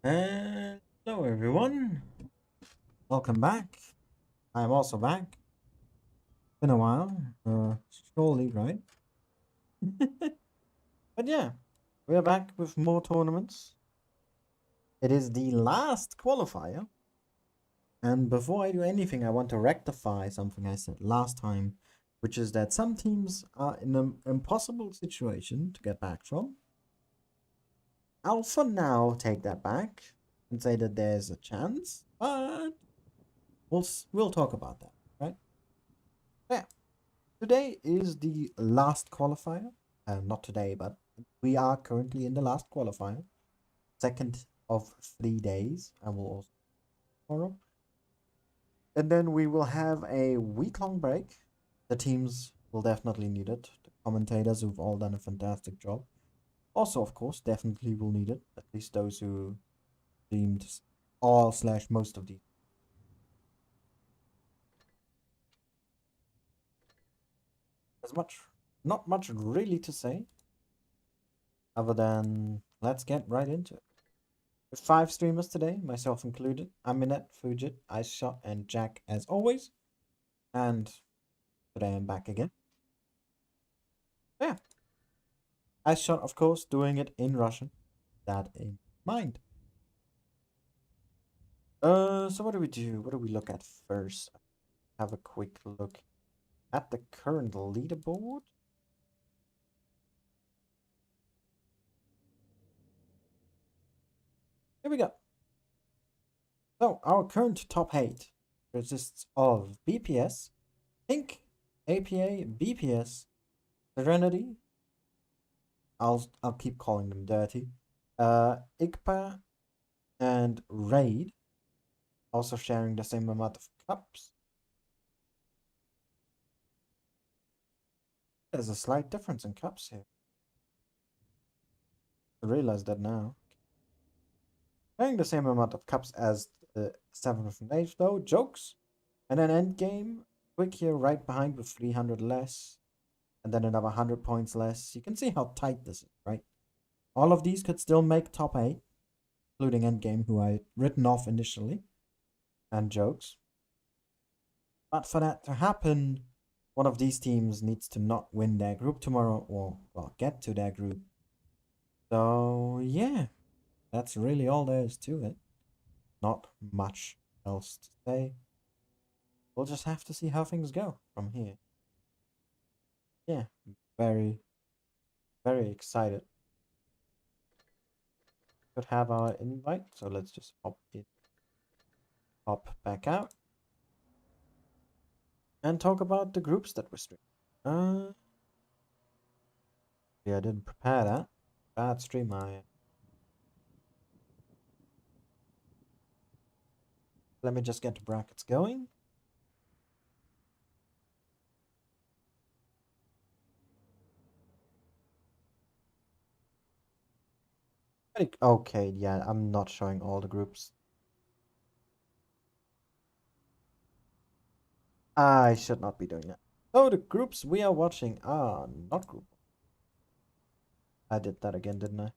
Hello everyone, welcome back. I'm also back. Been a while, surely, right? But yeah, we are back with more tournaments. It is the last qualifier, and before I do anything, I want to rectify something I said last time, which is that some teams are in an impossible situation to get back from. I'll for now take that back and say that there's a chance, but we'll talk about that, right? Yeah. Today is the last qualifier. Not today, but we are currently in the last qualifier. Second of 3 days. I will also tomorrow. And then we will have a week-long break. The teams will definitely need it. The commentators who've all done a fantastic job. Also, of course, definitely will need it. At least those who deemed all slash most of these. There's not much really to say, other than let's get right into it. With 5 streamers today, myself included. Aminet, Fujit, Shot, and Jack as always. And today I'm back again. Yeah. Shot, of course, doing it in Russian. That in mind. So what do we do? What do we look at first? Have a quick look at the current leaderboard. Here we go. So our current top 8 consists of BPS, Pink, APA, BPS, Serenity. I'll keep calling them dirty. Igpa and Raid, also sharing the same amount of cups. There's a slight difference in cups here. I realize that now. Sharing the same amount of cups as the 7th and 8th though, jokes. And then endgame, Quick here right behind with 300 less. And then another 100 points less. You can see how tight this is, right? All of these could still make top 8, including endgame, who I written off initially. And jokes. But for that to happen, one of these teams needs to not win their group tomorrow or, well, get to their group. So, yeah, that's really all there is to it. Not much else to say. We'll just have to see how things go from here. Yeah, very, very excited. Could have our invite, so let's just pop it, pop back out, and talk about the groups that we're streaming. Yeah, I didn't prepare that. Bad stream, I. Let me just get the brackets going. Okay, yeah, I'm not showing all the groups. I should not be doing that. So the groups we are watching are not group. I did that again, didn't I?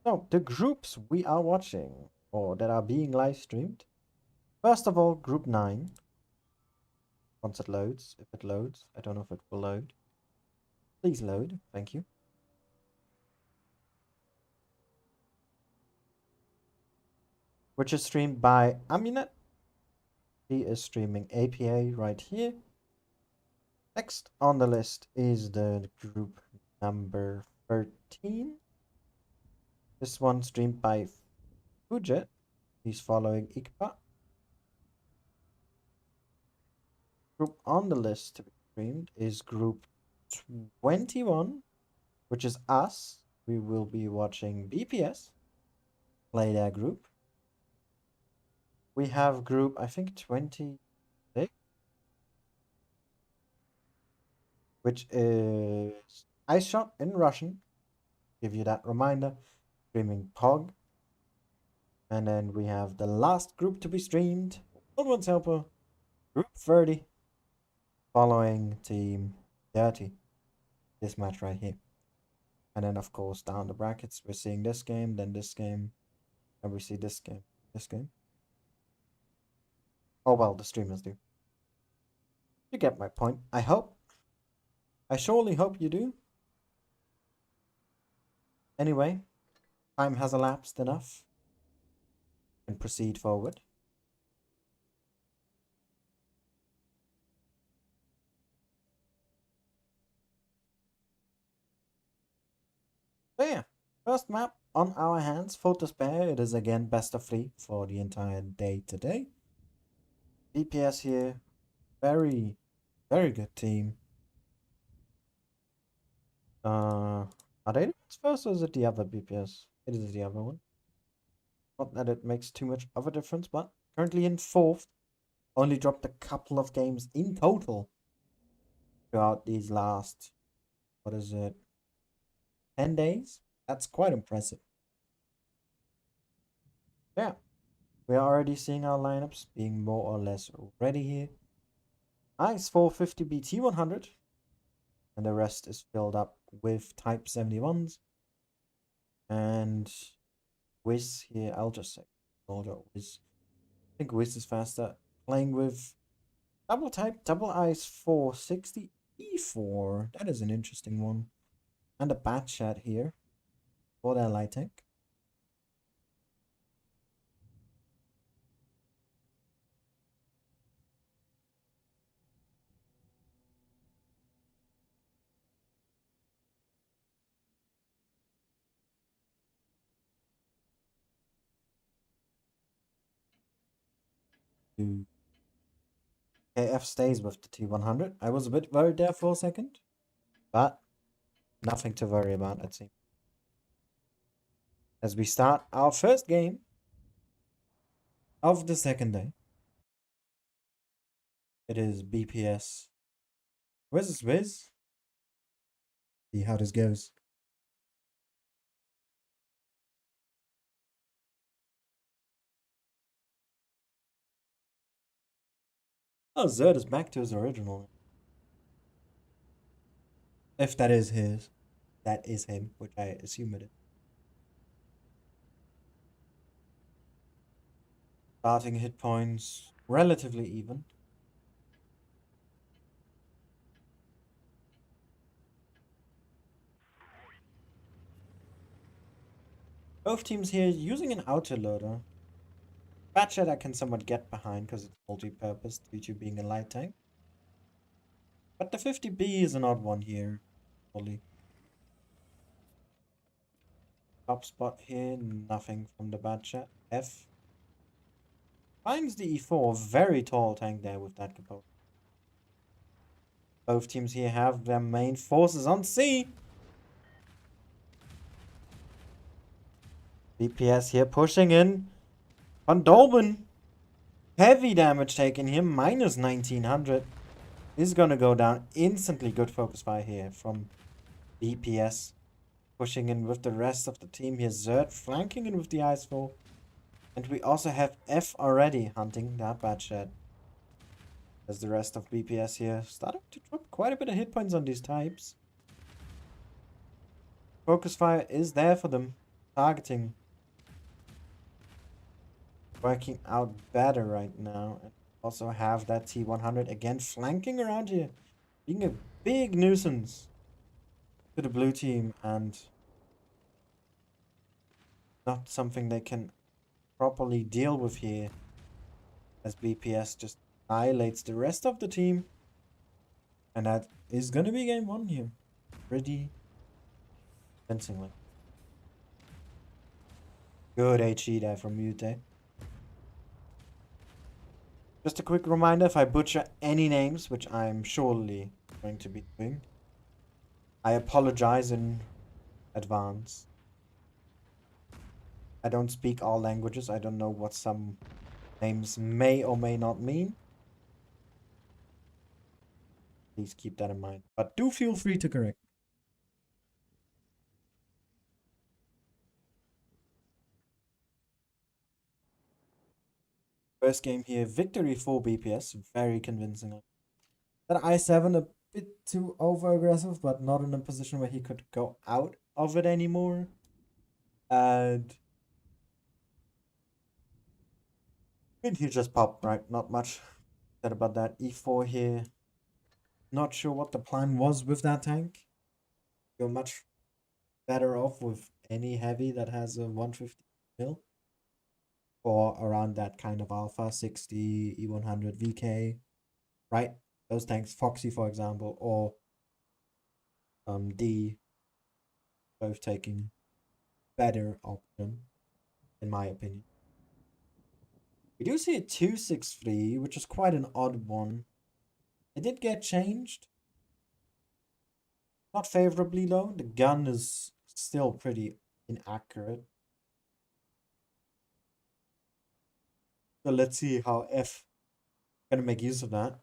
So the groups we are watching, or that are being live streamed. First of all, group 9. Once it loads, if it loads, I don't know if it will load. Please load, thank you. Which is streamed by Aminet. He is streaming APA right here. Next on the list is the group number 13. This one streamed by Fujit. He's following Ikpa. Group on the list to be streamed is group 21, which is us. We will be watching BPS play their group. We have group, I think, 26, which is Ice Shot in Russian. Give you that reminder. Streaming Pog. And then we have the last group to be streamed. One's Helper. Group 30. Following Team 30. This match right here. And then, of course, down the brackets, we're seeing this game, then this game, and we see this game, this game. Oh, well, the streamers do. You get my point. I hope. I surely hope you do. Anyway, time has elapsed enough. And proceed forward. So yeah, first map on our hands, full to spare. It is again best of 3 for the entire day today. BPS here, very, very good team. Are they the ones first or is it the other BPS? It is the other one. Not that it makes too much of a difference, but currently in 4th. Only dropped a couple of games in total throughout these last, what is it, 10 days? That's quite impressive. Yeah, we are already seeing our lineups being more or less ready here. Ice 450 BT 100, and the rest is filled up with Type 71s. And Wiz here, I'll just say Wiz. I think Wiz is faster. Playing with double type, double ice 460 E4. That is an interesting one. And a bat chat here for their light tank. KF stays with the T100. I was a bit worried there for a second, but nothing to worry about, it seems. As we start our first game of the second day. It is BPS. Where's this Wiz? See how this goes. Oh, Zerd is back to his original. If that is his. That is him, which I assume it is. Starting hit points relatively even. Both teams here using an outer loader. Batchet I can somewhat get behind because it's multi-purpose due to being a light tank. But the 50B is an odd one here, fully. Top spot here, nothing from the Batchet. F finds the E4, very tall tank there with that component. Both teams here have their main forces on C. BPS here pushing in. Van Dolben. Heavy damage taken here, minus 1900. Is gonna go down instantly. Good focus fire here from BPS. Pushing in with the rest of the team here. Zerd flanking in with the Icefall. And we also have F already hunting that bad shed. As the rest of BPS here starting to drop quite a bit of hit points on these types. Focus fire is there for them. Targeting. Working out better right now. And also have that T100 again flanking around here. Being a big nuisance to the blue team and not something they can properly deal with here. As BPS just annihilates the rest of the team. And that is gonna be game 1 here. Pretty convincingly. Good HE there from Mute. Just a quick reminder, if I butcher any names, which I'm surely going to be doing, I apologize in advance. I don't speak all languages. I don't know what some names may or may not mean. Please keep that in mind. But do feel free to correct. First game here, victory for BPS, very convincingly. That I7 a bit too over aggressive, but not in a position where he could go out of it anymore. And I mean, he just popped, right? Not much said about that. E4 here. Not sure what the plan was with that tank. You're much better off with any heavy that has a 150 mil. Or around that kind of alpha, 60, E100, VK, right? Those tanks, Foxy, for example, or D, both taking better option, in my opinion. We do see a 263, which is quite an odd one. It did get changed. Not favorably though. The gun is still pretty inaccurate. So let's see how F gonna make use of that.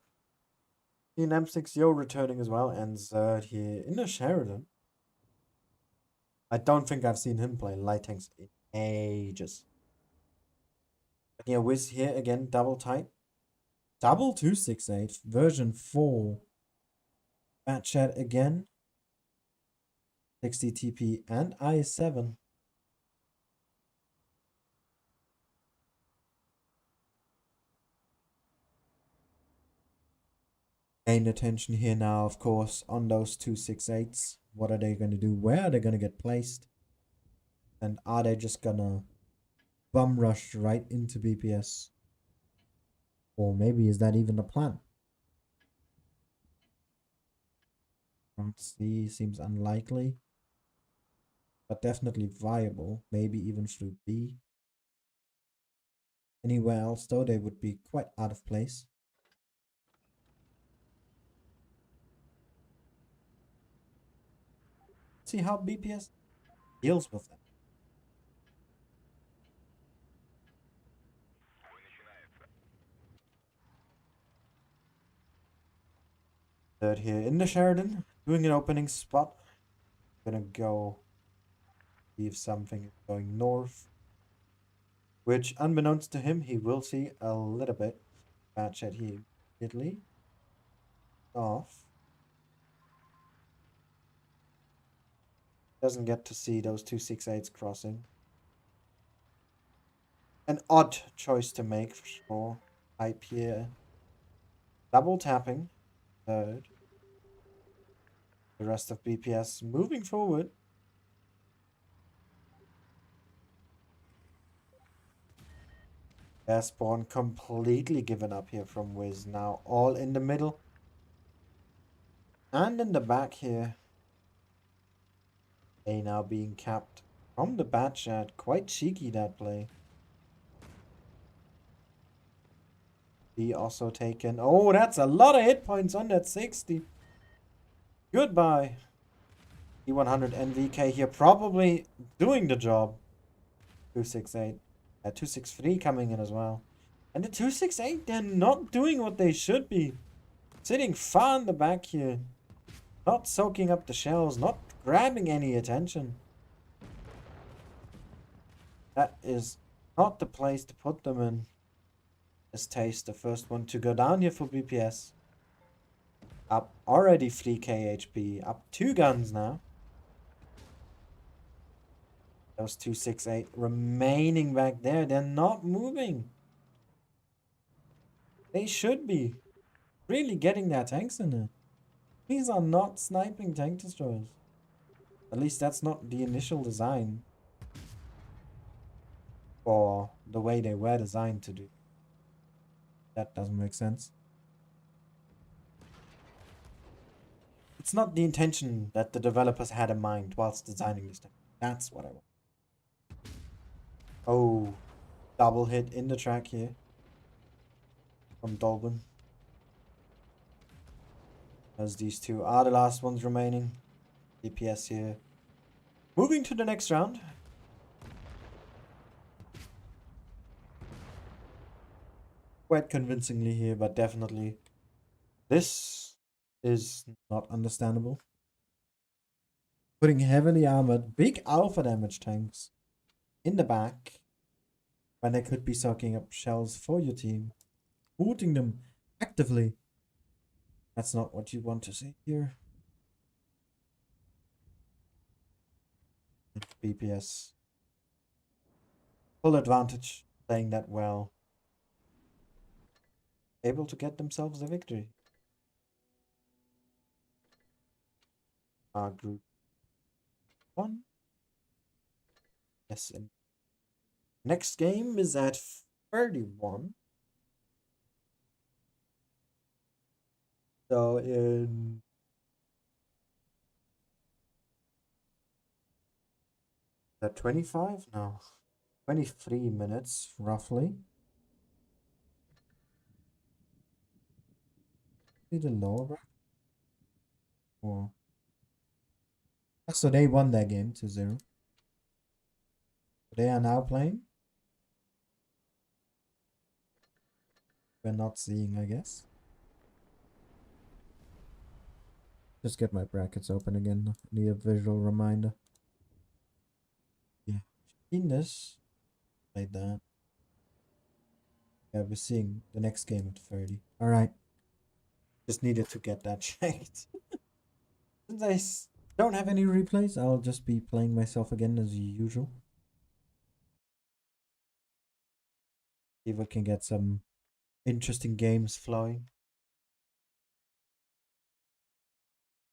The M6Yo returning as well, and Zerd here in the Sheridan. I don't think I've seen him play light tanks in ages. But yeah, Wiz here again, double type. Double 268, version 4. Bat chat again. 60 TP and I7. Paying attention here now, of course, on those 268s. What are they going to do? Where are they going to get placed? And are they just going to bum rush right into BPS? Or maybe is that even the plan? Front C seems unlikely. But definitely viable. Maybe even through B. Anywhere else, though, they would be quite out of place. See how BPS deals with them. Third here in the Sheridan, doing an opening spot. Gonna go see if something is going north. Which, unbeknownst to him, he will see a little bit. Bad chat here immediately. Off. Doesn't get to see those 268s crossing. An odd choice to make for sure. Hype here. Double tapping. Third. The rest of BPS moving forward. Spawn completely given up here from Wiz. Now all in the middle. And in the back here. A now being capped from the bat chat. Quite cheeky that play. B also taken. Oh, that's a lot of hit points on that 60. Goodbye. E100 NVK here probably doing the job. 268. 263 coming in as well. And the 268, they're not doing what they should be. Sitting far in the back here. Not soaking up the shells. Not grabbing any attention. That is not the place to put them in. This Taste, the first one to go down here for BPS. Up already 3k HP. Up 2 guns now. Those 268 remaining back there. They're not moving. They should be really getting their tanks in there. These are not sniping tank destroyers. At least that's not the initial design. Or the way they were designed to do. That doesn't make sense. It's not the intention that the developers had in mind whilst designing this tank. That's what I want. Oh, double hit in the track here from Dolben. As these two are the last ones remaining. DPS here. Moving to the next round. Quite convincingly here, but definitely this is not understandable. Putting heavily armored, big alpha damage tanks in the back when they could be soaking up shells for your team. Booting them actively. That's not what you want to see here. BPS. Full advantage, playing that well. Able to get themselves a victory. Group 1. Yes, and next game is at 31. So in that 25? No. 23 minutes, roughly. Need a lower bracket? Or... So they won that game 2-0. They are now playing. We're not seeing, I guess. Just get my brackets open again. Need a visual reminder. Yeah. Seen this. Like that. Yeah, we're seeing the next game at 30. Alright. Just needed to get that checked. Since I don't have any replays, I'll just be playing myself again as usual. See if we can get some interesting games flowing.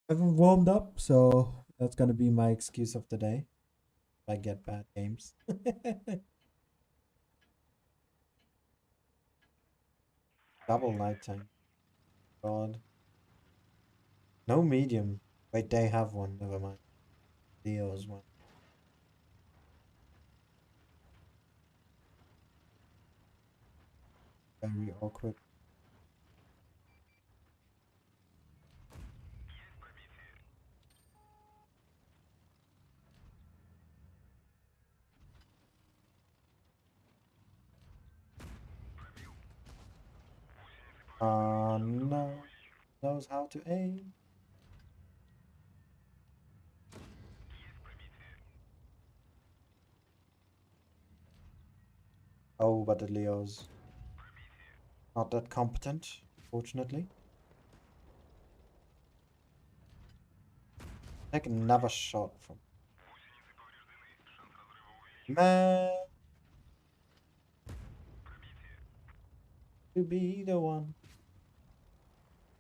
I haven't warmed up, so that's gonna be my excuse of the day. If I get bad games. Double nighttime. God. No medium. Wait, they have one. Never mind. Leo's one. Very awkward. No. Knows how to aim. Oh, but the Leo's not that competent, fortunately. Take another shot from man to be the one.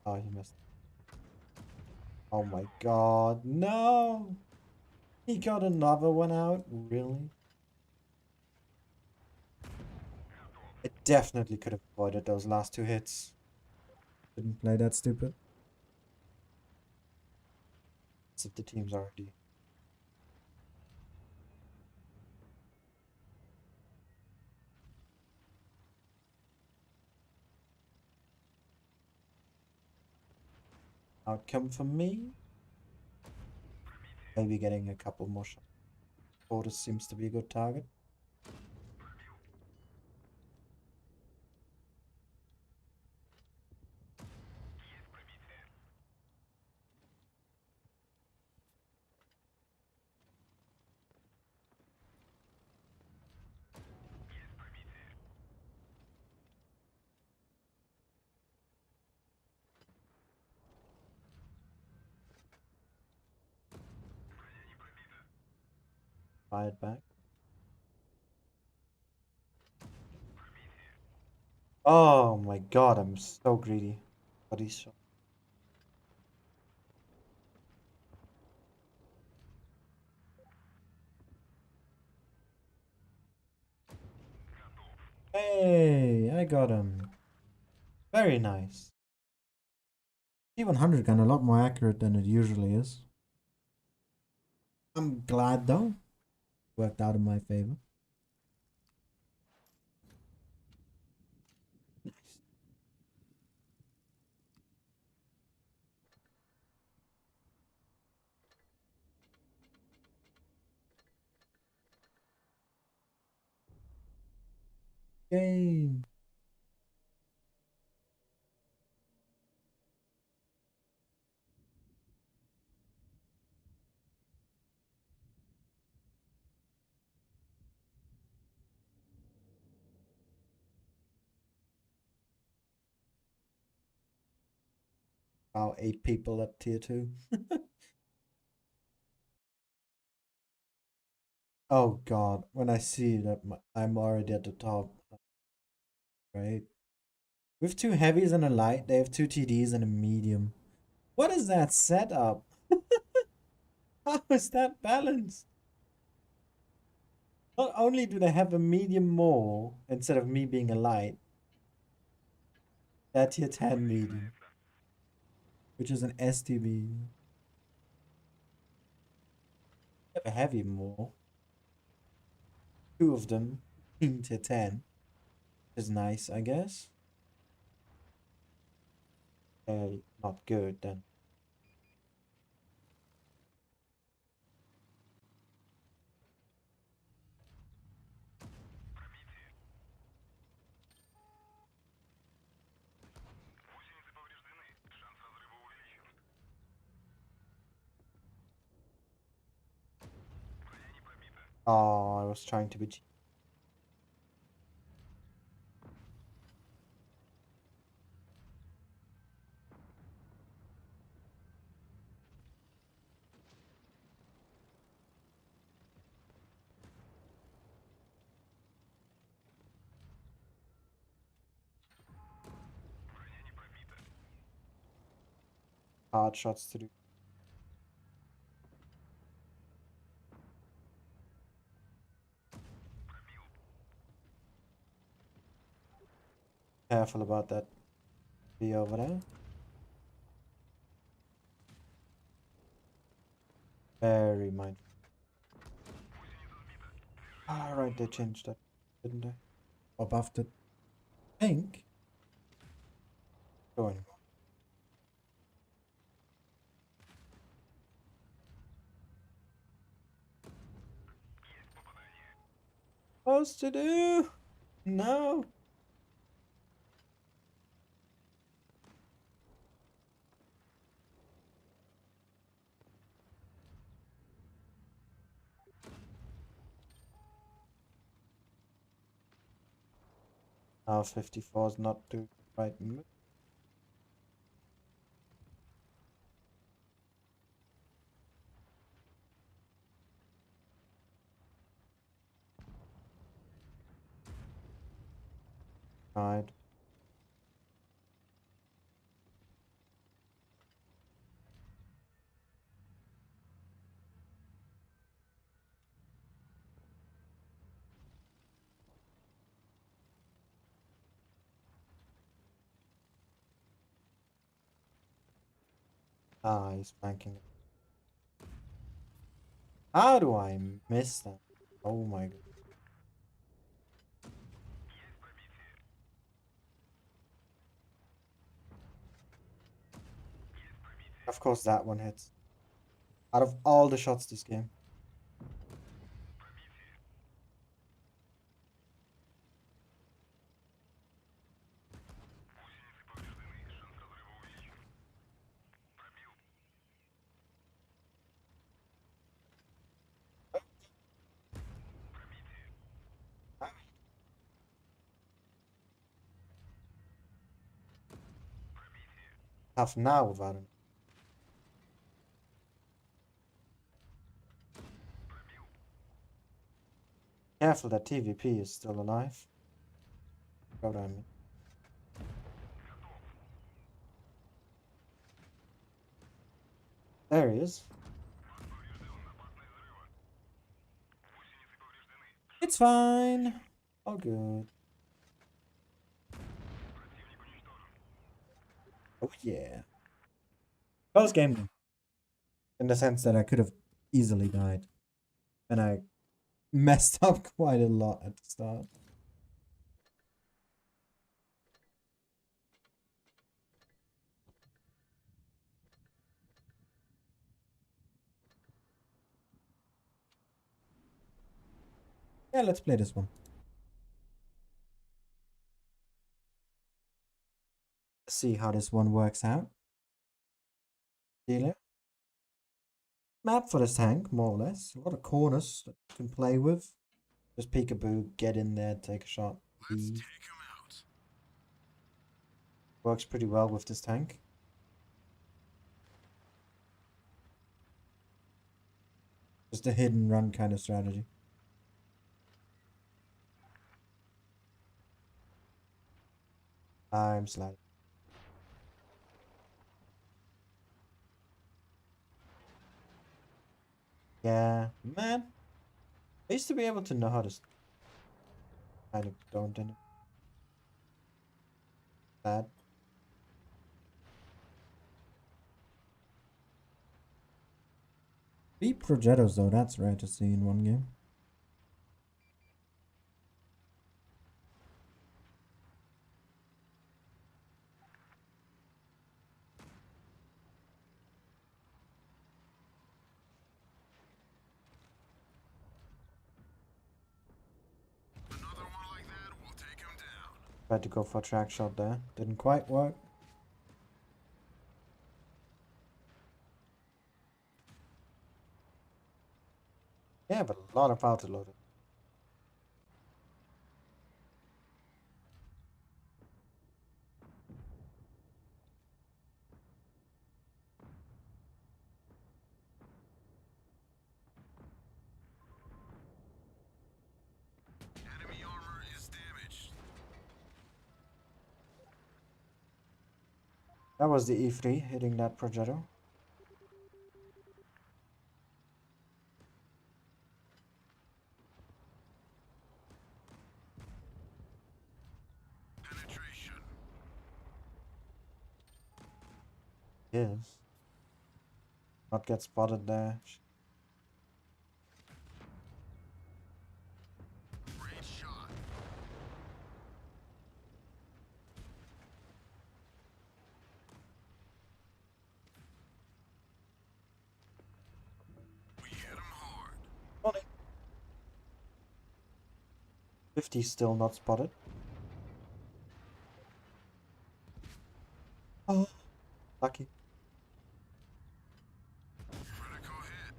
Oh, he missed. Oh my god, no! He got another one out, really? I definitely could have avoided those last two hits. Didn't play that stupid. As if the team's already. Outcome for me? Maybe getting a couple more shots. Borders seems to be a good target. Fired back. Oh my god, I'm so greedy. Body shot. Hey, I got him. Very nice. T100 gun a lot more accurate than it usually is. I'm glad though. Worked out in my favor. Nice. Game. About 8 people at tier 2. Oh god, when I see that I'm already at the top, right? We have 2 heavies and a light, they have 2 TDs and a medium. What is that setup? How is that balanced? Not only do they have a medium more instead of me being a light, they're tier 10 medium, which is an STB. They have a heavy more. 2 of them being tier 10 is nice, I guess. Not good then. Oh, I was trying to be cheap. Hard shots to do. Careful about that B over there. Very mindful. Ah, right, they changed that, didn't they? Above the pink. Going. Supposed to do? No. Now 54 is not the right move. Right. Ah, he's flanking it. How do I miss that? Oh my god. Of course that one hits. Out of all the shots this game. Half now without him. Careful, that TVP is still alive. God, I mean. There he is. It's fine. All good. Oh yeah. Close game though. In the sense that I could have easily died. And I messed up quite a lot at the start. Yeah, let's play this one. Let's see how this one works out. Dealer. Map for this tank, more or less. A lot of corners that you can play with. Just peekaboo, get in there, take a shot, leave. Works pretty well with this tank. Just a hidden run kind of strategy. I'm sliding. Yeah, man. I used to be able to know how to. I don't anymore. Sad. 3 Progettos though, that's rare to see in one game. Tried to go for a track shot there. Didn't quite work. Yeah, but a lot of power to load it. Enemy armor is damaged. That was the E3 hitting that Progetto. Penetration. Yes. Not get spotted there. Great shot. We hit him hard. Funny. 50 still not spotted. Oh, lucky. Critical hit.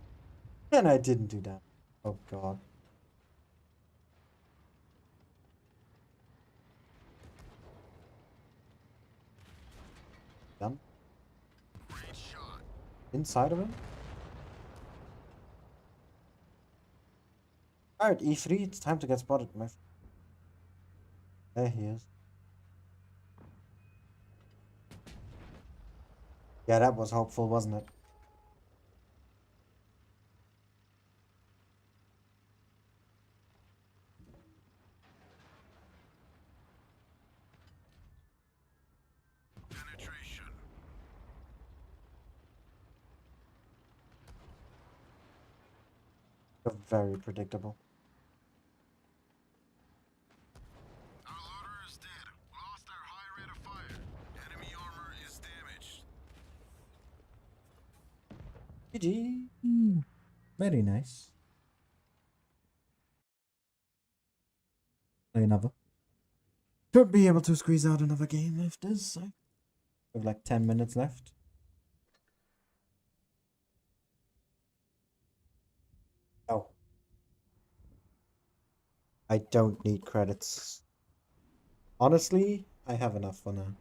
And I didn't do that. Oh god. Done. Great shot. Inside of him. Alright, E3, it's time to get spotted, my friend. There he is. Yeah, that was hopeful, wasn't it? Penetration. You're very predictable. Our loader is dead. We lost our high rate of fire. Enemy armor is damaged. GG. Very nice. Play another. Should be able to squeeze out another game if this. We have like 10 minutes left. Oh. I don't need credits. Honestly, I have enough for now.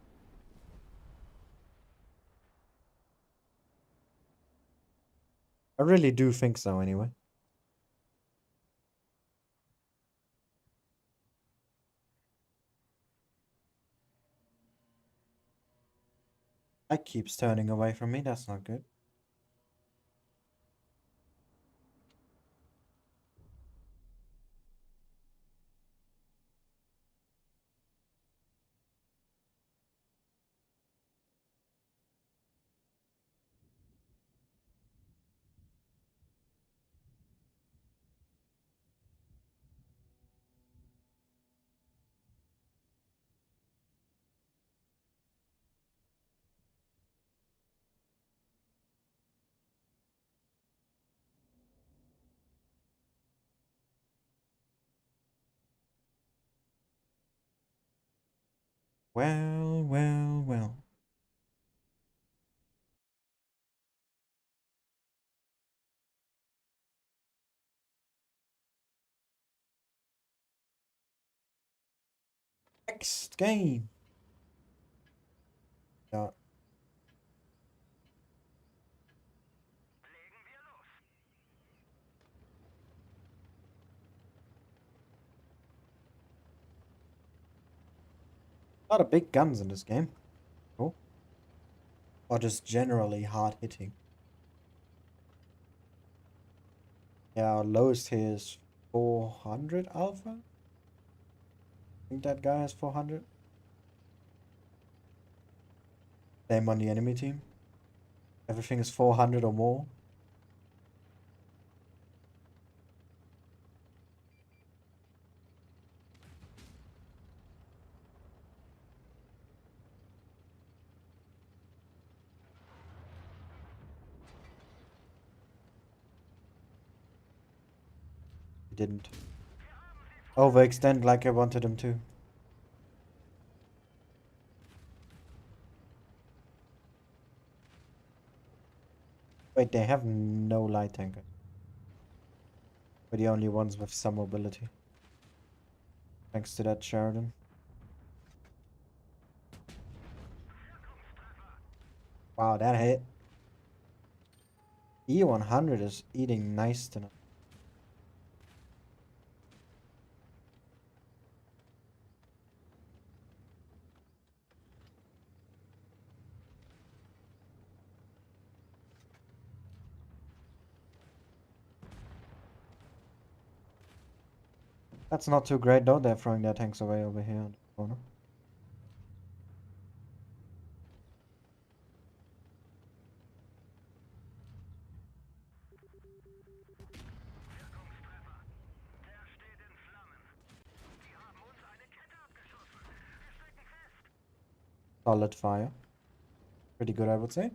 I really do think so anyway. That keeps turning away from me, that's not good. Well, well, well. Next game. Ja. A lot of big guns in this game. Cool. Or just generally hard hitting. Yeah, our lowest here is 400 alpha. I think that guy has 400. Same on the enemy team. Everything is 400 or more. He didn't overextend like I wanted him to. Wait, they have no light tanker. We're the only ones with some mobility. Thanks to that Sheridan. Wow, that hit. E100 is eating nice tonight. That's not too great though, they're throwing their tanks away over here on the corner. Solid fire. Pretty good, I would say.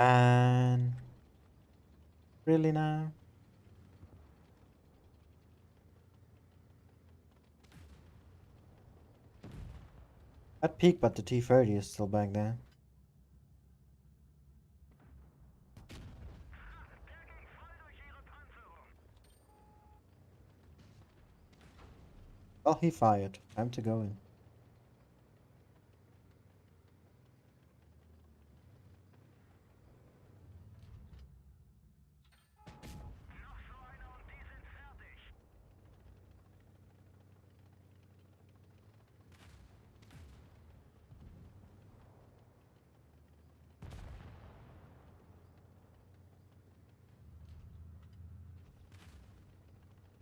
And really now? At peak, but the T-30 is still back there. Well, he fired. Time to go in.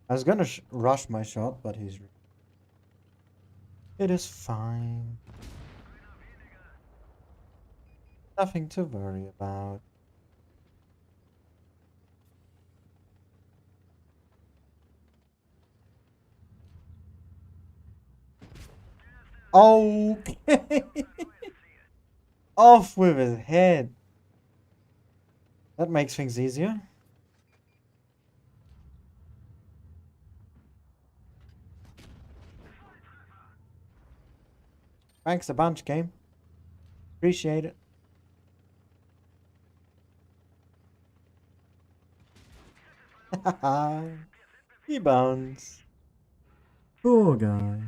I was gonna rush my shot, but he's... It is fine. Nothing to worry about. Okay. Off with his head. That makes things easier. Thanks a bunch, game. Appreciate it. He bounced. Poor guy.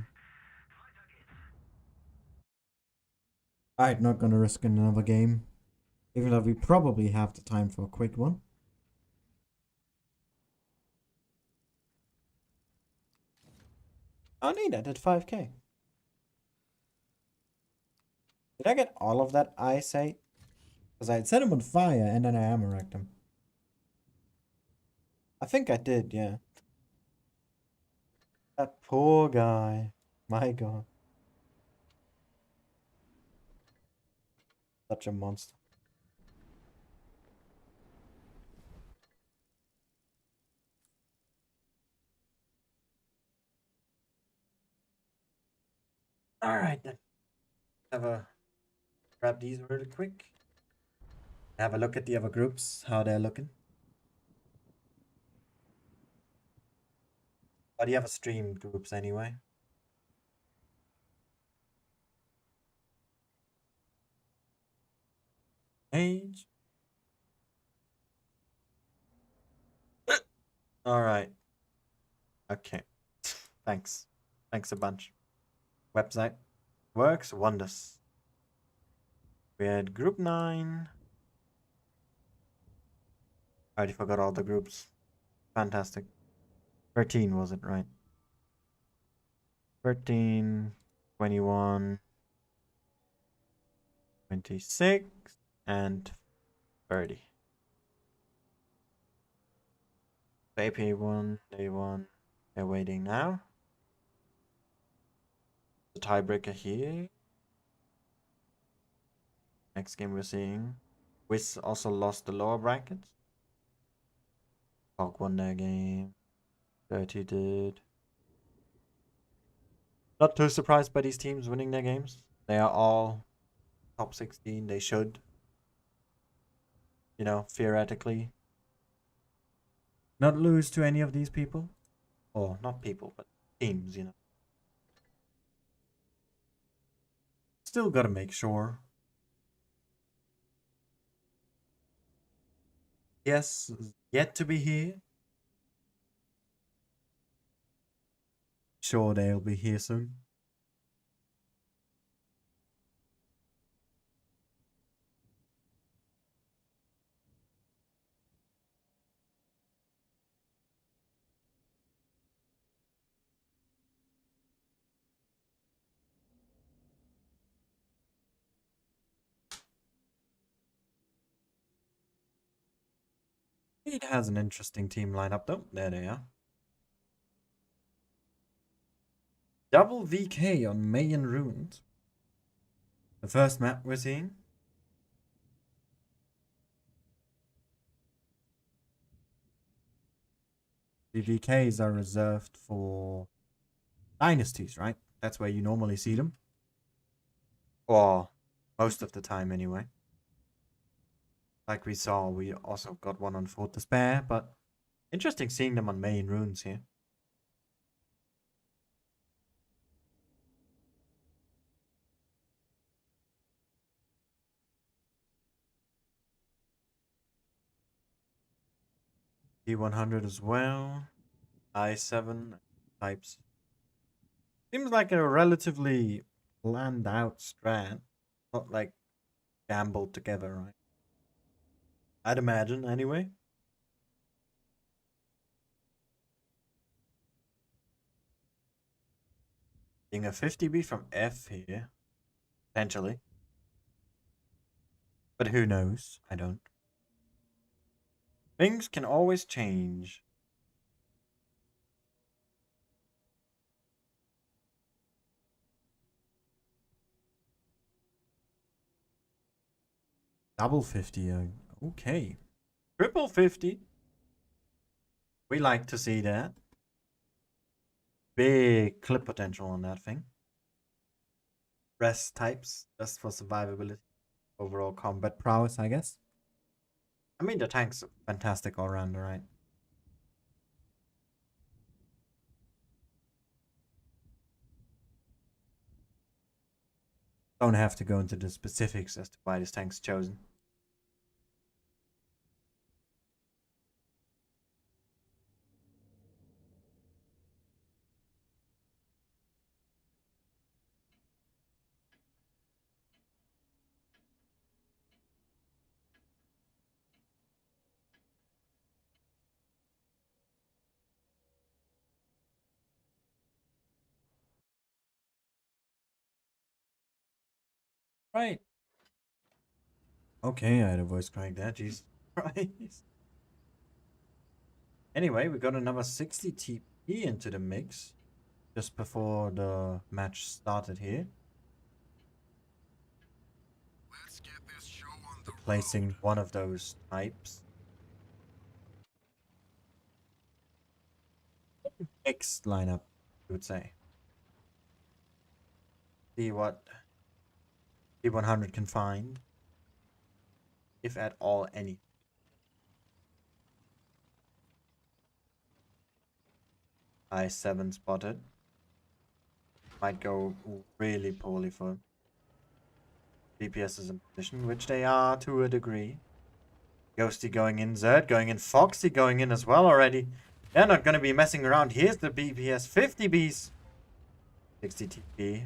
Alright, not gonna risk another game. Even though we probably have the time for a quick one. Oh, neat, I did 5k. Did I get all of that I say? Because I had set him on fire and then I hammer wrecked him. I think I did, yeah. That poor guy. My god. Such a monster. Alright then. Grab these really quick. Have a look at the other groups, how they're looking. Or the other stream groups anyway. Age. Alright. Okay. Thanks. Thanks a bunch. Website. Works wonders. We had group 9. I already forgot all the groups. Fantastic. 13 was it, right? 13, 21, 26, and 30. AP won, they won. They're waiting now. The tiebreaker here. Next game we're seeing. Wiz also lost the lower brackets. Hog won their game. 30 did. Not too surprised by these teams winning their games. They are all top 16. They should, theoretically, not lose to any of these people. Or not people, but teams. Still gotta make sure. Yes, yet to be here. Sure, they'll be here soon. It has an interesting team lineup though. There they are. Double VK on Mayan Runes. The first map we're seeing. The VKs are reserved for dynasties, right? That's where you normally see them. Or most of the time anyway. Like we saw, we also got one on Fort Despair, but interesting seeing them on Mayan Runes here. D100 as well. I7 types. Seems like a relatively planned out strat. Not like gambled together, right? I'd imagine, anyway. Getting a 50B from F here. Potentially. But who knows? I don't. Things can always change. Double 50. Okay. Triple 50. We like to see that. Big clip potential on that thing. Rest types, just for survivability. Overall combat prowess, I guess. I mean, the tank's fantastic all around, right? Don't have to go into the specifics as to why this tank's chosen. Right. Okay, I had a voice crack there. Jesus Christ. Anyway, we got another 60 TP into the mix just before the match started here. Let's get this show on the Replacing one of those types. Mixed lineup, you would say. See what D100 can find. If at all any. I7 spotted. Might go really poorly for BPS is in position, which they are to a degree. Ghosty going in, Zerd going in, Foxy going in as well already. They're not going to be messing around. Here's the BPS 50Bs. 60 TP.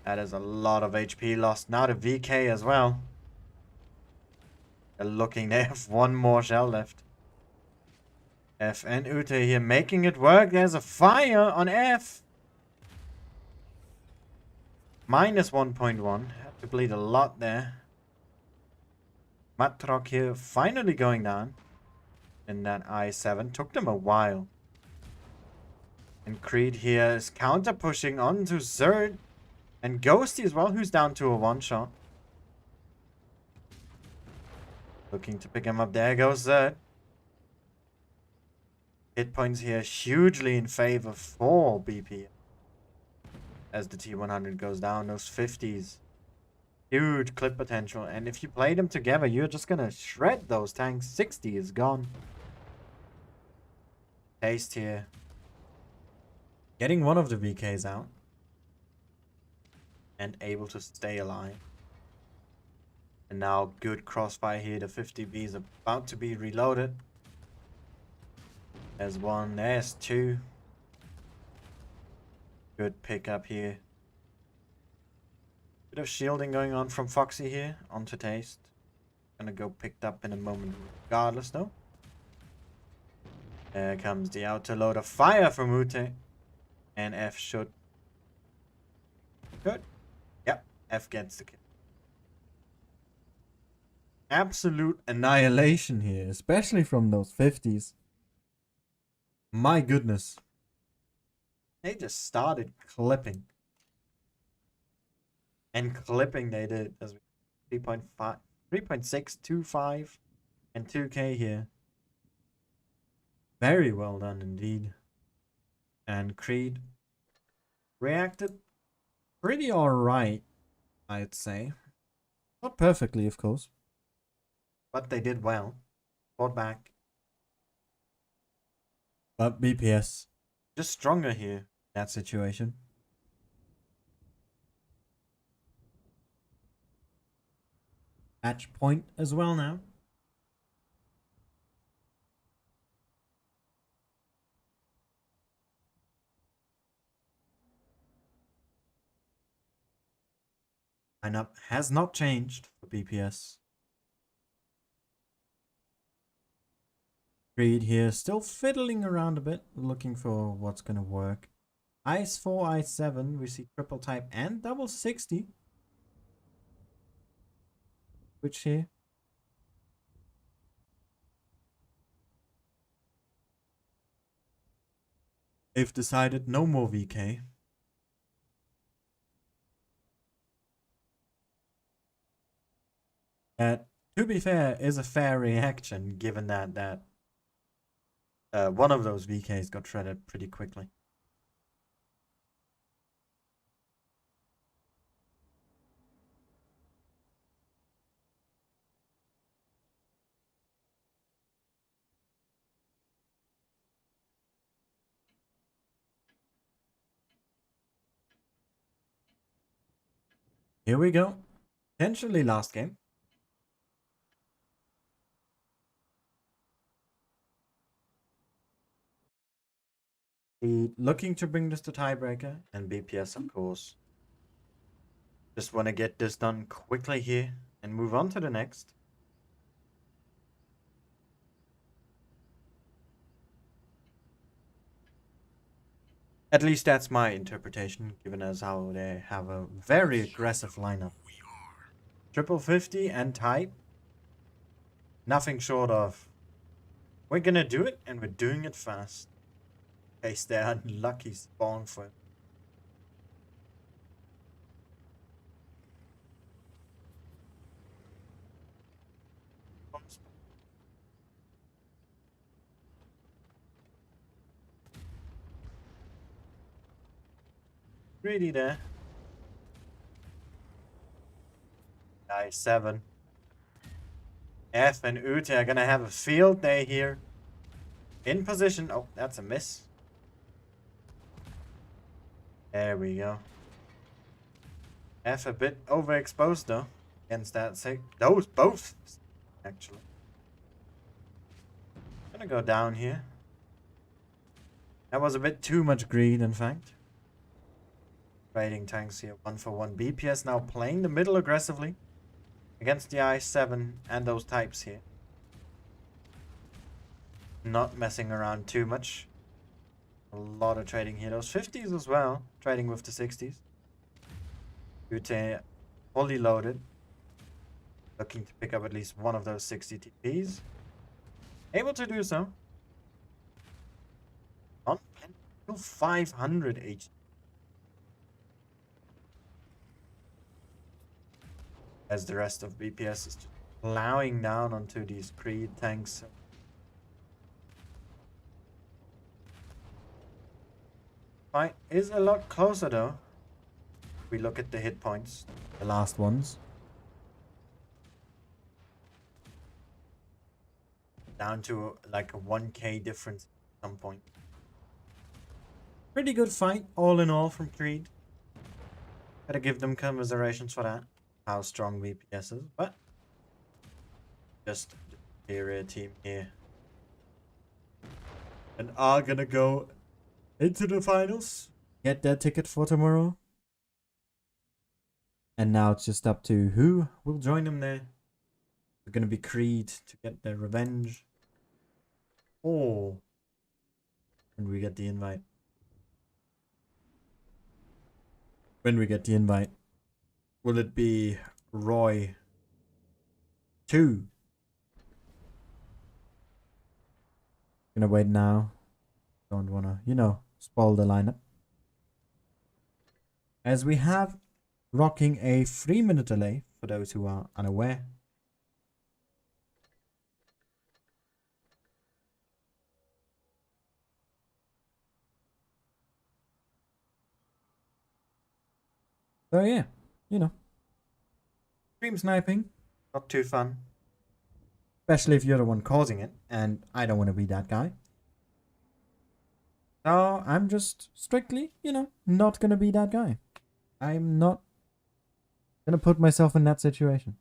That is a lot of HP lost. Now the VK as well. They're looking, they have one more shell left. F and Ute here making it work. There's a fire on F. Minus 1.1. Have to bleed a lot there. Matrock here finally going down. In that I7. Took them a while. And Creed here is counter pushing onto Zerd. And Ghosty as well, who's down to a one-shot. Looking to pick him up. There goes Zerd. Hit points here hugely in favor for BP. As the T100 goes down, those 50s. Huge clip potential. And if you play them together, you're just gonna shred those tanks. 60 is gone. Taste here. Getting one of the VKs out. And able to stay alive. And now good crossfire here. The 50B is about to be reloaded. There's one, there's two. Good pickup here. Bit of shielding going on from Foxy here onto Taste. Gonna go picked up in a moment regardless though. There comes the outer load of fire from Ute. And F should. Good. Yep, F gets the kill. Absolute annihilation here, especially from those 50s. My goodness. They just started clipping. And clipping they did. As 3.5, 3.625 and 2k here. Very well done indeed. And Creed reacted pretty alright, I'd say. Not perfectly, of course. But they did well. Fought back. But BPS just stronger here in that situation. Match point as well now. Lineup has not changed for BPS. Creed here, still fiddling around a bit, looking for what's gonna work. Ice 4, Ice 7, we see triple type and double 60. Which here? They've decided no more VK. That, to be fair, is a fair reaction given that one of those VKs got shredded pretty quickly. Here we go. Potentially last game. Looking to bring this to tiebreaker, and BPS, of course. Just want to get this done quickly here and move on to the next. At least that's my interpretation, given as how they have a very aggressive lineup. Triple 50 and type. Nothing short of. We're gonna do it, and we're doing it fast. In case they're unlucky spawn for it. Greedy there. Nice 7. F and Ute are gonna have a field day here. In position. Oh, that's a miss. There we go. F a bit overexposed though. Against that sick. Those both actually. Gonna go down here. That was a bit too much greed, in fact. Trading tanks here 1 for 1. BPS now playing the middle aggressively. against the i7 and those types here. Not messing around too much. A lot of trading here. Those 50s as well. Trading with the 60s. Ute fully loaded. Looking to pick up at least one of those 60 TPs. Able to do so. On 500 H. As the rest of BPS is just plowing down onto these Creed tanks. Fight is a lot closer though. If we look at the hit points, the last ones. Down to like a 1k difference at some point. Pretty good fight all in all from Creed. Gotta give them commiserations for that. How strong BPS is, but just the superior team here. And are gonna go into the finals. Get their ticket for tomorrow. And now it's just up to who will join them there. It's gonna be Creed to get their revenge. Or when we get the invite. When we get the invite. Will it be Roy 2? Gonna wait now. Don't wanna, spoil the lineup. As we have rocking a 3-minute delay for those who are unaware. So yeah, stream sniping, not too fun. Especially if you're the one causing it, and I don't want to be that guy. So I'm just strictly, not gonna be that guy. I'm not gonna put myself in that situation.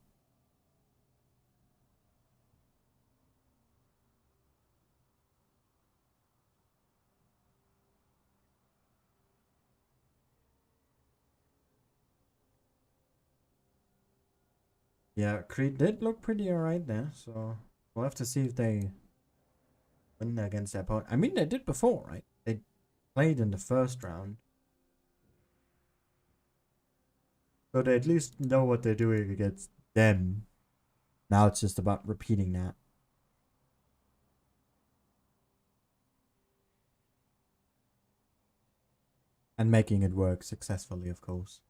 Yeah, Creed did look pretty alright there, so we'll have to see if they win against their opponent. I mean, they did before, right? They played in the first round. So they at least know what they're doing against them. Now it's just about repeating that. And making it work successfully, of course.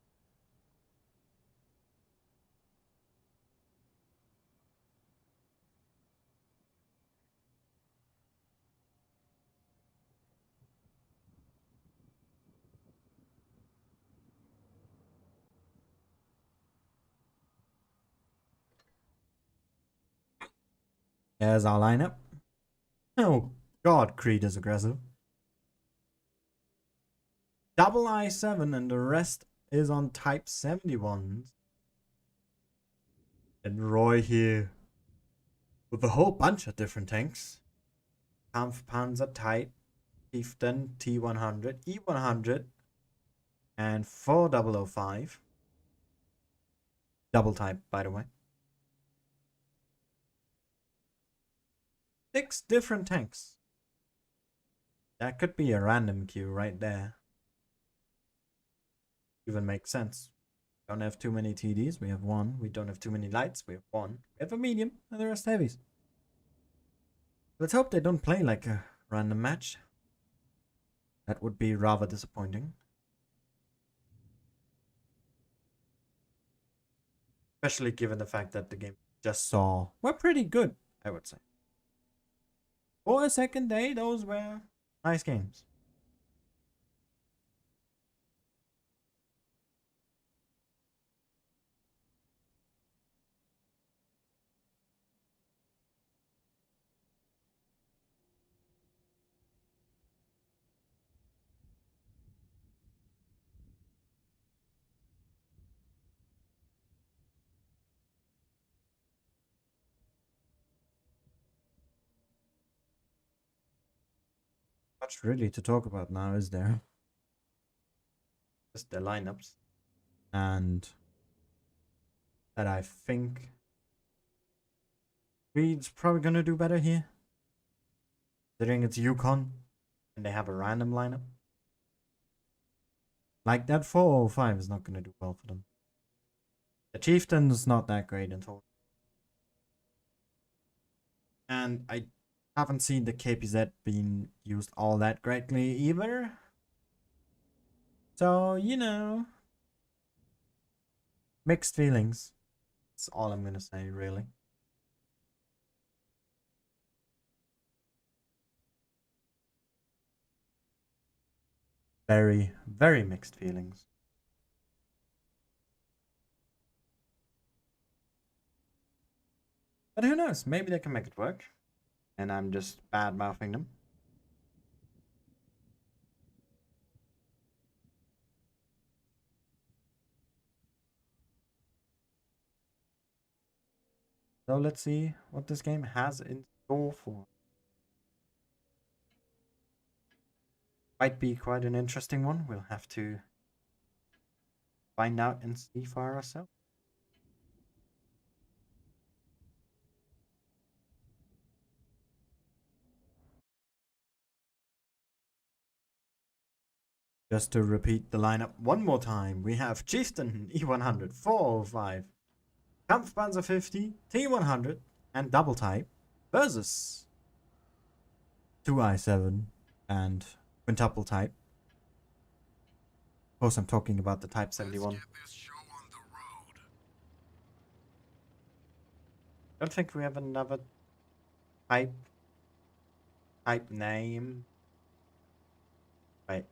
There's our lineup. Oh god, Creed is aggressive. Double I7 and the rest is on type 71s. And Roy here with a whole bunch of different tanks. Kampfpanzer type, Chieftain T100, E100, and 4005. Double type, by the way. 6 different tanks. That could be a random queue right there. Even makes sense. Don't have too many TDs, we have 1. We don't have too many lights, we have 1. We have a medium, and the rest heavies. Let's hope they don't play like a random match. That would be rather disappointing. Especially given the fact that the game just saw were pretty good, I would say. For a second day, those were nice games. Much really to talk about now, is there? Just the lineups. And that I think Creed's probably gonna do better here. Considering it's Yukon and they have a random lineup. Like that 405 is not gonna do well for them. The Chieftain's not that great at all. And I haven't seen the KPZ being used all that greatly either. So, mixed feelings. That's all I'm gonna say, really. Very, very mixed feelings. But who knows? Maybe they can make it work. And I'm just bad mouthing them. So let's see what this game has in store for. Might be quite an interesting one. We'll have to find out and see for ourselves. Just to repeat the lineup one more time, we have Chieftain E100 405, Kampfpanzer 50, T100, and Double Type versus 2i7 and Quintuple Type. Of course, I'm talking about the Type 71. Let's get this show on the road. Don't think we have another type name. Wait,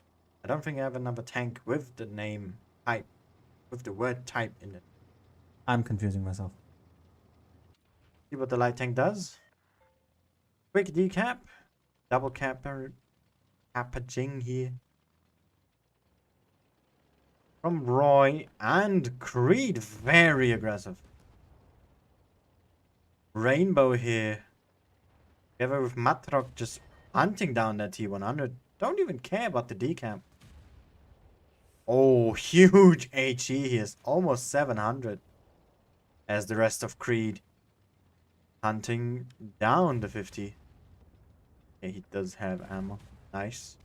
I don't think I have another tank with the name type, with the word type in it. I'm confusing myself. See what the light tank does. Quick decap, double cappaging here. From Roy and Creed, very aggressive. Rainbow here. Together with Matrock just hunting down that T100. Don't even care about the decamp. Oh, huge HE here. Almost 700. As the rest of Creed hunting down the 50. Yeah, he does have ammo. Nice.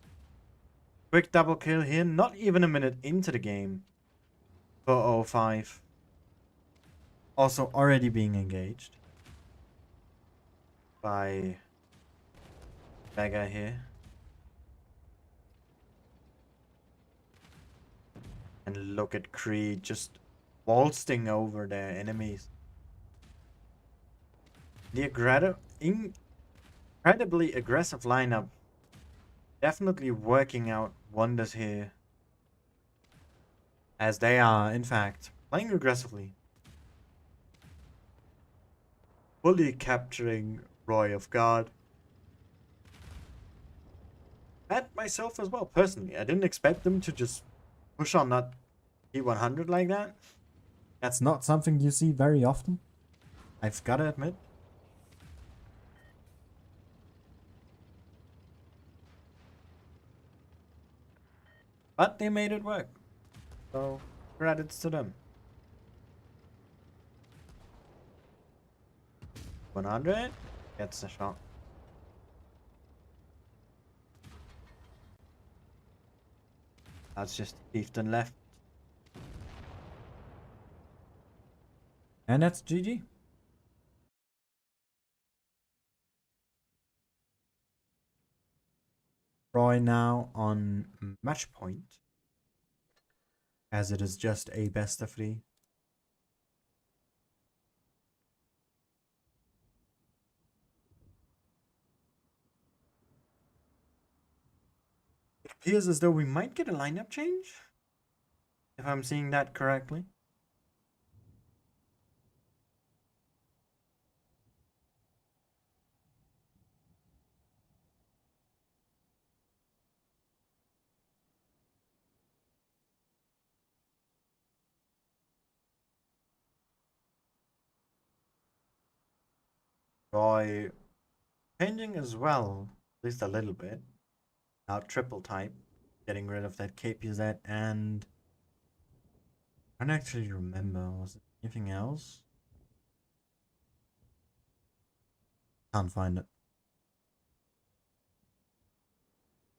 Quick double kill here. Not even a minute into the game. 405. Also already being engaged by Vega here. And look at Creed just waltzing over their enemies. The incredibly aggressive lineup definitely working out wonders here. As they are, in fact, playing aggressively. Fully capturing Roy of God. And myself as well, personally. I didn't expect them to just push on that T100 like that. That's not something you see very often. I've gotta admit. But they made it work. So, credits to them. 100 gets a shot. That's just Chieftain left. And that's GG. Roy now on match point. As it is just a best of 3. It appears as though we might get a lineup change. If I'm seeing that correctly. Roy changing as well, at least a little bit. Now triple type, getting rid of that KPZ, and I don't actually remember, was it anything else? Can't find it.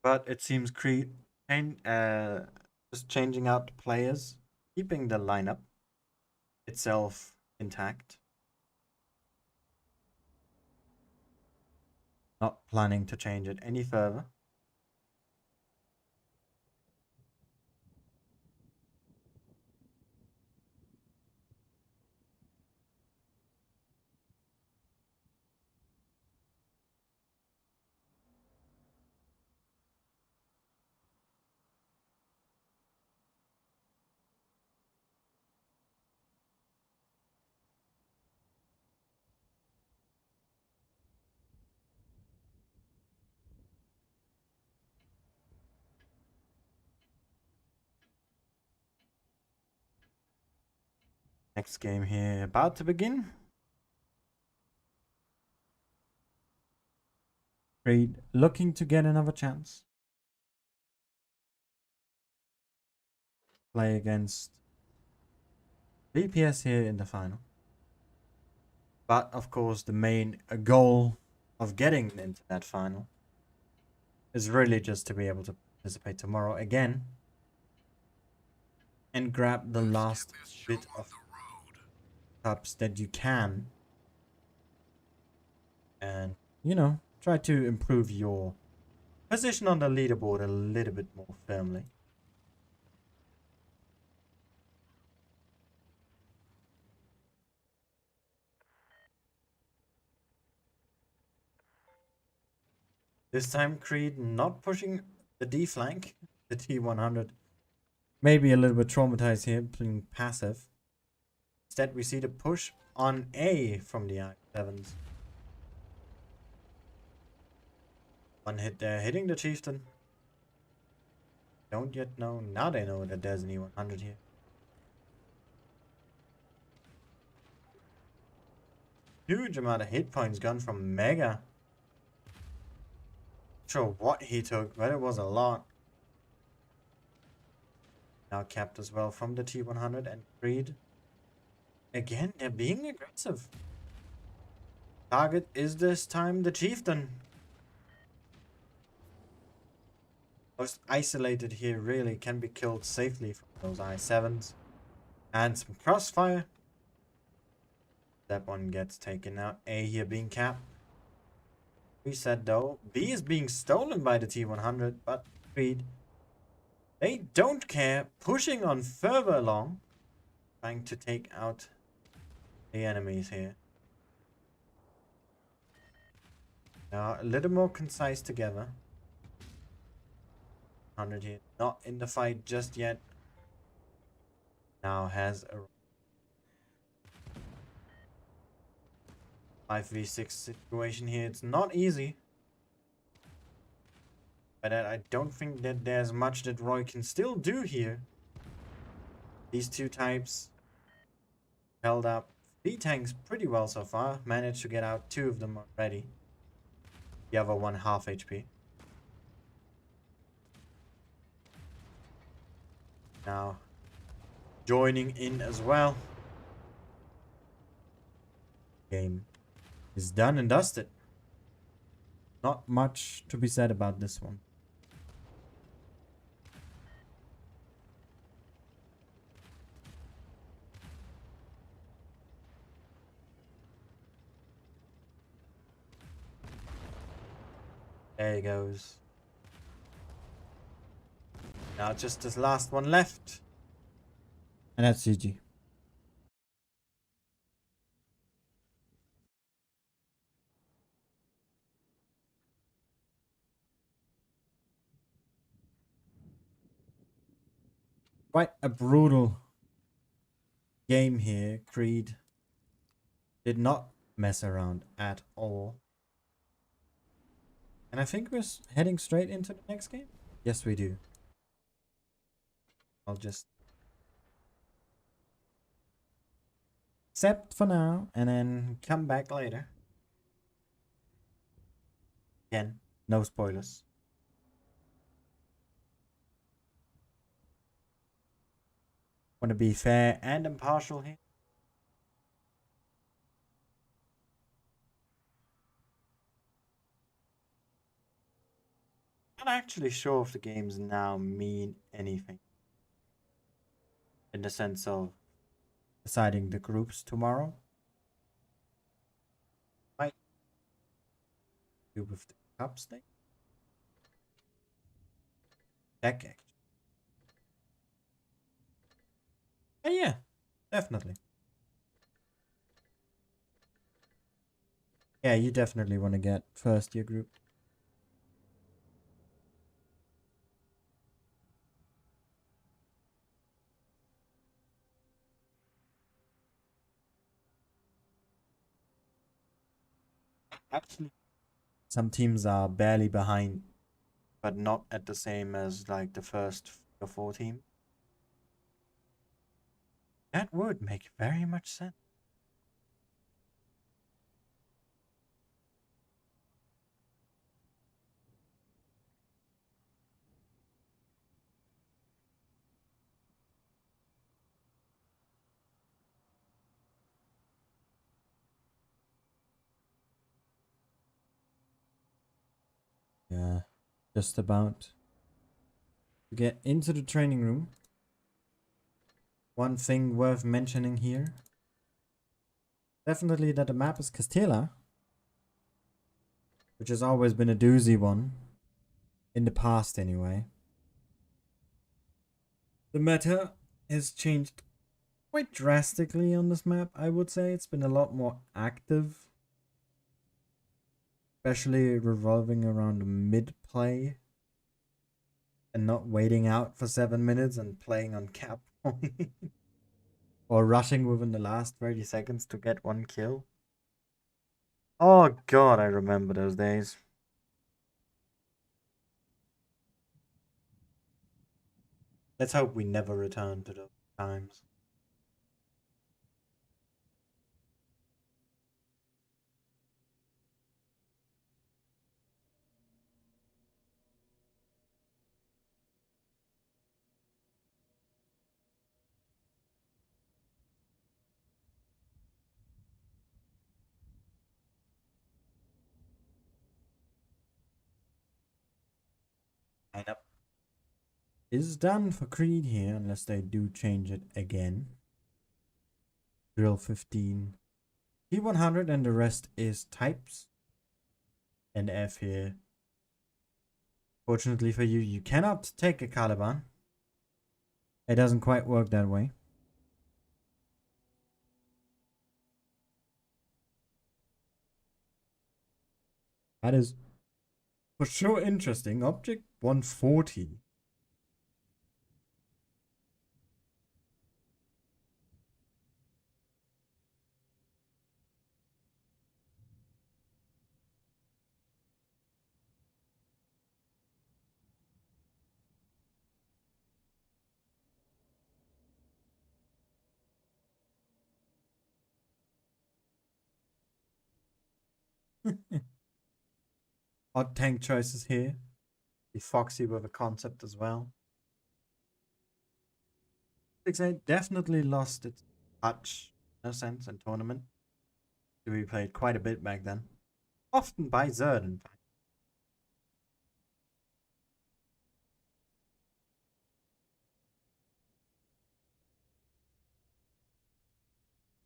But it seems Creed just changing out the players, keeping the lineup itself intact. Not planning to change it any further. Next game here about to begin. Creed looking to get another chance. Play against BPS here in the final. But of course, the main goal of getting into that final is really just to be able to participate tomorrow again and grab the last bit of cups that you can, and try to improve your position on the leaderboard a little bit more firmly. This time Creed not pushing the D flank, the T100 maybe a little bit traumatized here, playing passive. Instead we see the push on A from the I7s. One hit there, hitting the chieftain. Don't yet know, now they know that there's an E100 here. Huge amount of hit points gone from Mega. Not sure what he took, but it was a lot. Now capped as well from the T100 and Creed. Again, they're being aggressive. Target is this time the chieftain. Most isolated here really can be killed safely from those I7s. And some crossfire. That one gets taken out. A here being capped. Reset though. B is being stolen by the T100, but Creed, they don't care. Pushing on further along. Trying to take out the enemies here. Now a little more concise together. 100 here. Not in the fight just yet. Now has a 5v6 situation here. It's not easy. But I don't think that there's much that Roy can still do here. These two types held up 3 tanks pretty well so far. Managed to get out 2 of them already. The other one half HP. Now joining in as well. Game is done and dusted. Not much to be said about this one. There he goes. Now just this last one left. And that's GG. Quite a brutal game here. Creed did not mess around at all. And I think we're heading straight into the next game. Yes, we do. I'll just accept for now and then come back later. Again, no spoilers. Want to be fair and impartial here. Not actually sure if the games now mean anything in the sense of deciding the groups tomorrow. Might do with the cups thing. Tech action. Yeah, definitely. Yeah, you definitely want to get first year group. Actually, some teams are barely behind, but not at the same as like the first 3 or 4 team. That would make very much sense. Yeah, just about to get into the training room. One thing worth mentioning here, definitely that the map is Castilla, which has always been a doozy one, in the past anyway. The meta has changed quite drastically on this map, I would say. It's been a lot more active, especially revolving around mid play and not waiting out for 7 minutes and playing on cap point. Or rushing within the last 30 seconds to get 1 kill. Oh god, I remember those days. Let's hope we never return to those times. Lineup is done for Creed here, unless they do change it again. Drill 15. T100 and the rest is types. And F here. Fortunately for you, you cannot take a Caliban. It doesn't quite work that way. That is for sure interesting. Object 140. Odd tank choices here. The Foxy with a concept as well. 6-8 definitely lost its touch, in a sense, in tournament. We played quite a bit back then. Often by Zerd, in fact.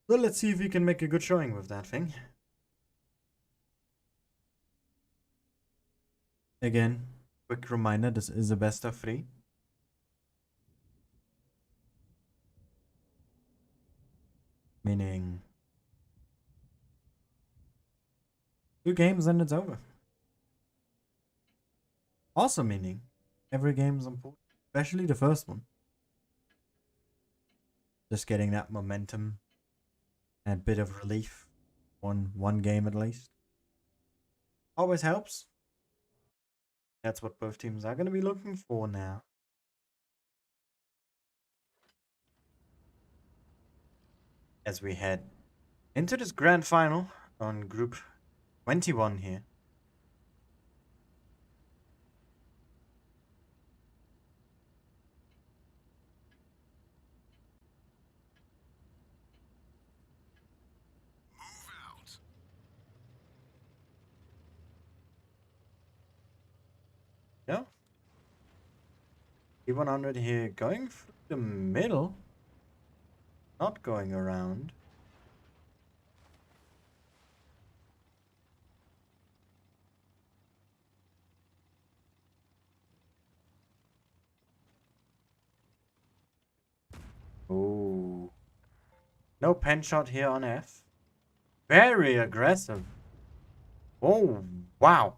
So let's see if we can make a good showing with that thing. Again, quick reminder, this is a best of 3. Meaning 2 games and it's over. Also meaning every game is important, especially the first one. Just getting that momentum and a bit of relief. One game at least. Always helps. That's what both teams are going to be looking for now. As we head into this grand final on Group 21 here. Move out. Yeah, T100 here going through the middle, not going around. Oh, no pen shot here on F. Very aggressive. Oh, wow.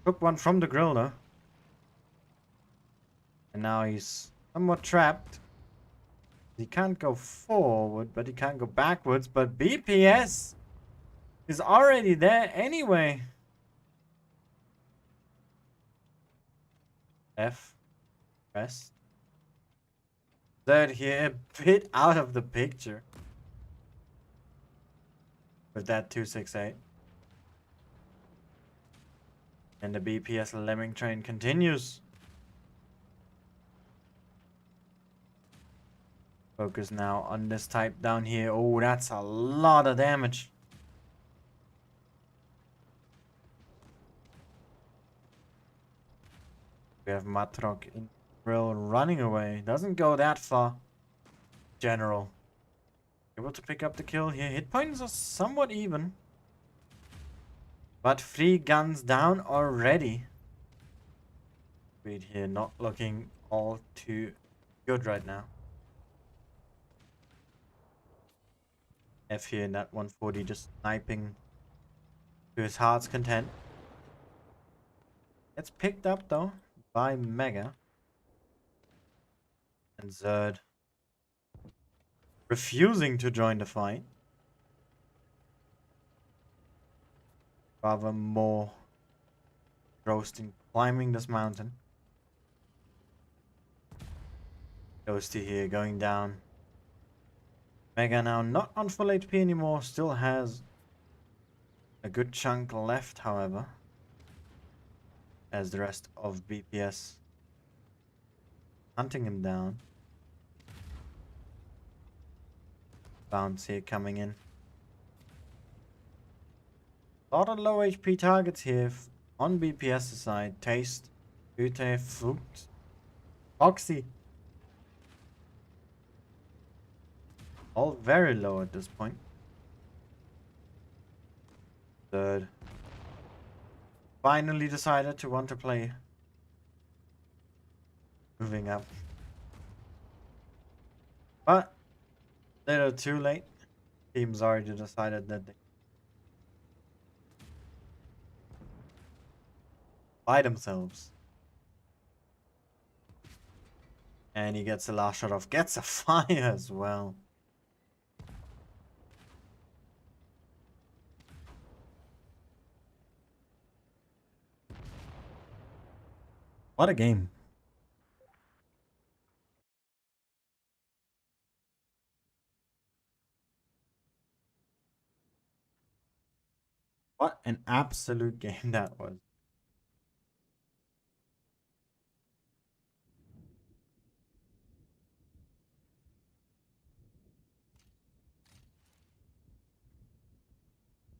Took one from the grill though. And now he's somewhat trapped. He can't go forward, but he can't go backwards. But BPS is already there anyway. F. Rest. Third here, a bit out of the picture. With that 268. And the BPS lemming train continues. Focus now on this type down here. Oh, that's a lot of damage. We have Matrok in grill running away. Doesn't go that far. General. Able to pick up the kill here. Hit points are somewhat even. But 3 guns down already. Creed here not looking all too good right now. F here in that 140 just sniping to his heart's content. It's picked up though by Mega. And Zerd refusing to join the fight. Rather more roasting, climbing this mountain. Ghosty here going down. Mega now not on full HP anymore. Still has a good chunk left, however. As the rest of BPS hunting him down. Bounce here coming in. A lot of low HP targets here on BPS's side. Taste, Ute, Fruit, Oxy. All very low at this point. Third. Finally decided to want to play. Moving up. But little too late. Team's already decided that they by themselves. And he gets a last shot off. Gets a fire as well. What a game. What an absolute game that was.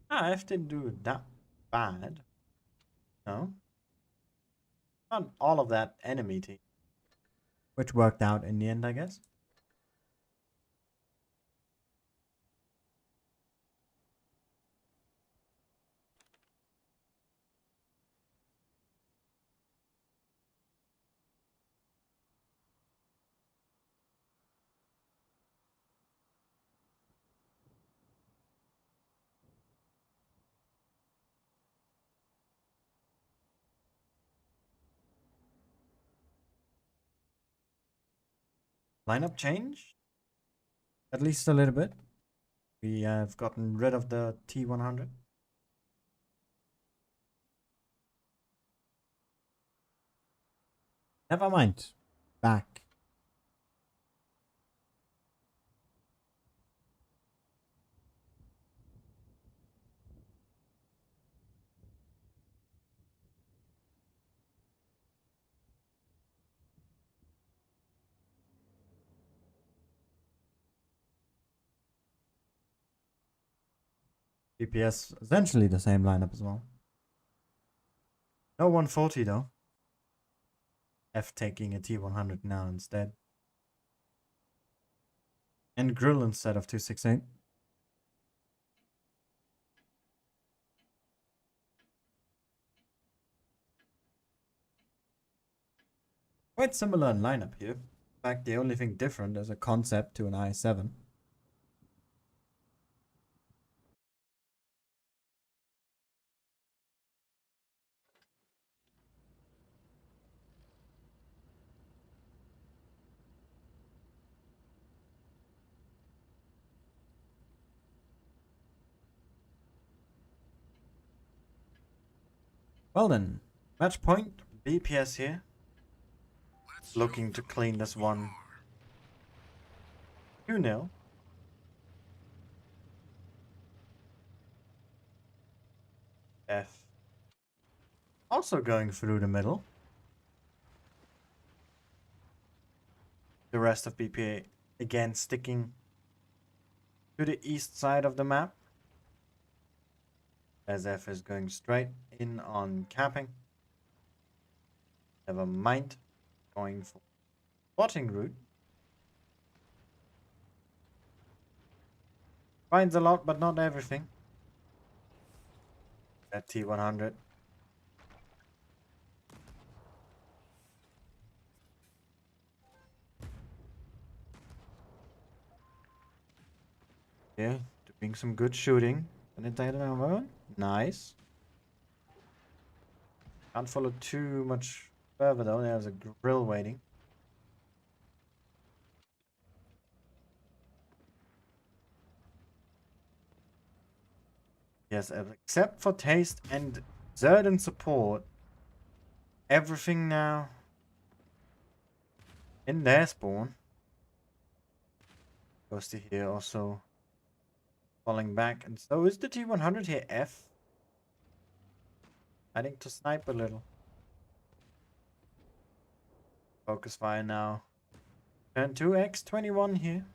Ah, F didn't do that bad. No. Not all of that enemy team. Which worked out in the end, I guess. Lineup change? At least a little bit. We have gotten rid of the T100. Never mind. Back. BPS essentially the same lineup as well. No 140 though. F taking a T100 now instead. And Grill instead of 268. Quite similar in lineup here. In fact, the only thing different is a concept to an i7. Well then, match point, BPS here. Let's Looking show to them clean this who we one are. 2-0. F also going through the middle. The rest of BPA again sticking to the east side of the map. As F is going straight in on capping. Never mind. Going for spotting route. Finds a lot, but not everything. At T100. Yeah, doing some good shooting. Nice. Can't follow too much further though. There's a grill waiting. Yes, except for taste and certain support. Everything now in their spawn. Goes to here also falling back. And so is the T100 here. F. I think to snipe a little. Focus fire now. Turn 2x21 here.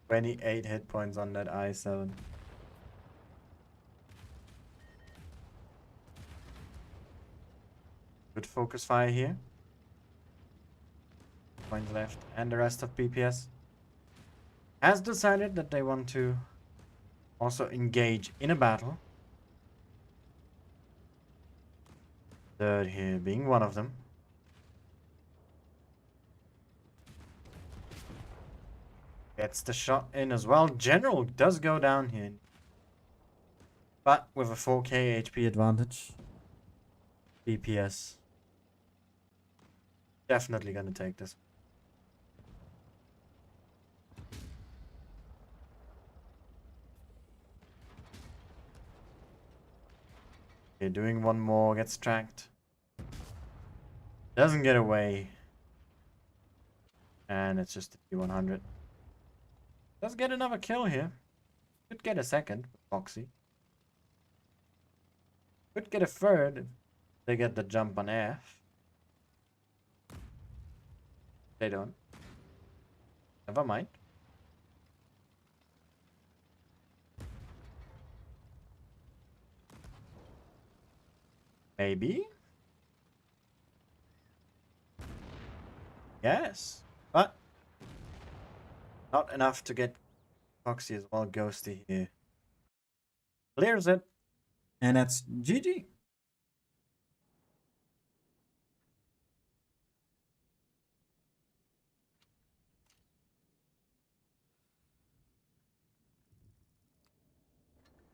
"28 hit points on that i7. Good focus fire here. Points left. And the rest of BPS has decided that they want to also engage in a battle. Third here being one of them. Gets the shot in as well. General does go down here. But with a 4k HP advantage. BPS. Definitely gonna take this. Okay, doing one more. Gets tracked. Doesn't get away. And it's just a T100. Does get another kill here. Could get a second with Foxy. Could get a third if they get the jump on F. They don't. Never mind. Maybe. Yes. But not enough to get Foxy as well. Ghosty here. Clears it. And that's GG.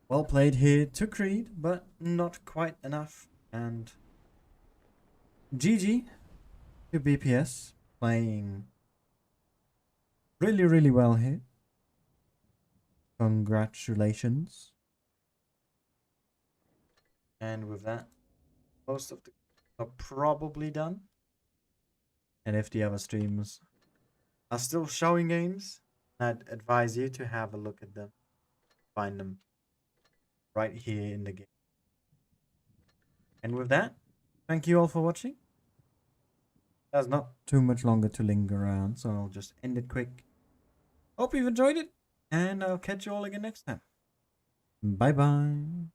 Well played here to Creed, but not quite enough. And GG to BPS. Playing really, really well here. Congratulations. And with that, most of the are probably done. And if the other streams are still showing games, I'd advise you to have a look at them. Find them right here in the game. And with that, thank you all for watching. There's not too much longer to linger around, so I'll just end it quick. Hope you've enjoyed it, and I'll catch you all again next time. Bye bye.